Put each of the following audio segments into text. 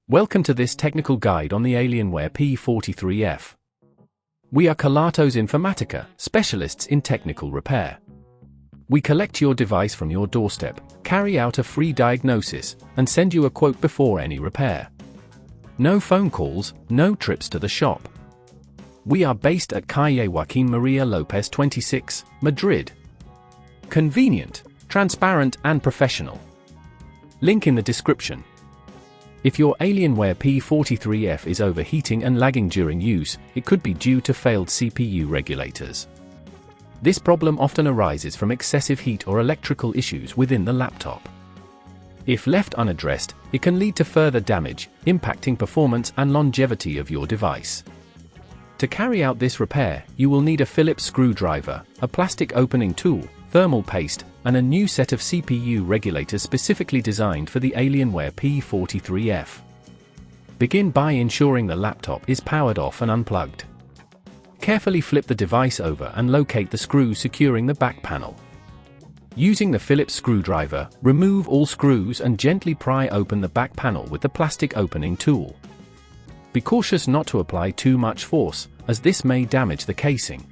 Welcome to this technical guide on the Alienware P43F. We are Kelatos Informatica, specialists in technical repair. We collect your device from your doorstep, carry out a free diagnosis, and send you a quote before any repair. No phone calls, no trips to the shop. We are based at Calle Joaquín María López 26, Madrid. Convenient, transparent and professional. Link in the description. If your Alienware P43F is overheating and lagging during use, it could be due to failed CPU regulators. This problem often arises from excessive heat or electrical issues within the laptop. If left unaddressed, it can lead to further damage, impacting performance and longevity of your device. To carry out this repair, you will need a Phillips screwdriver, a plastic opening tool, thermal paste, and a new set of CPU regulators specifically designed for the Alienware P43F. Begin by ensuring the laptop is powered off and unplugged. Carefully flip the device over and locate the screws securing the back panel. Using the Phillips screwdriver, remove all screws and gently pry open the back panel with the plastic opening tool. Be cautious not to apply too much force, as this may damage the casing.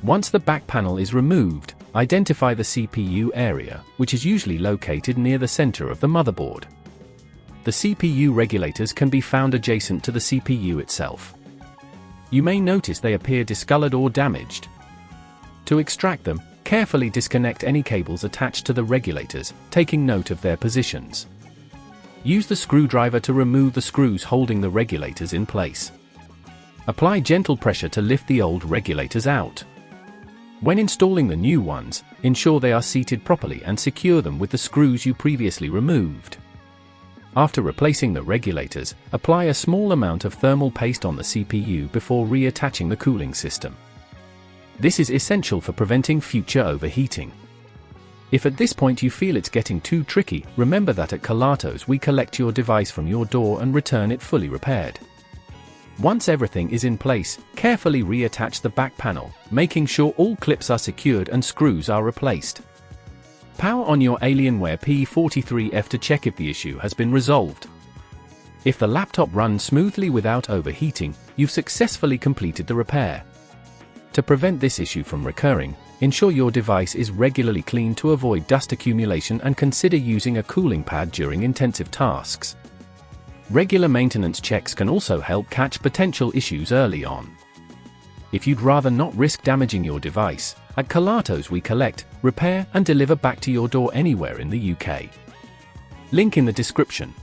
Once the back panel is removed, identify the CPU area, which is usually located near the center of the motherboard. The CPU regulators can be found adjacent to the CPU itself. You may notice they appear discolored or damaged. To extract them, carefully disconnect any cables attached to the regulators, taking note of their positions. Use the screwdriver to remove the screws holding the regulators in place. Apply gentle pressure to lift the old regulators out. When installing the new ones, ensure they are seated properly and secure them with the screws you previously removed. After replacing the regulators, apply a small amount of thermal paste on the CPU before reattaching the cooling system. This is essential for preventing future overheating. If at this point you feel it's getting too tricky, remember that at Kelatos we collect your device from your door and return it fully repaired. Once everything is in place, carefully reattach the back panel, making sure all clips are secured and screws are replaced. Power on your Alienware P43F to check if the issue has been resolved. If the laptop runs smoothly without overheating, you've successfully completed the repair. To prevent this issue from recurring, ensure your device is regularly cleaned to avoid dust accumulation and consider using a cooling pad during intensive tasks. Regular maintenance checks can also help catch potential issues early on. If you'd rather not risk damaging your device, at Kelatos we collect, repair and deliver back to your door anywhere in the UK. Link in the description.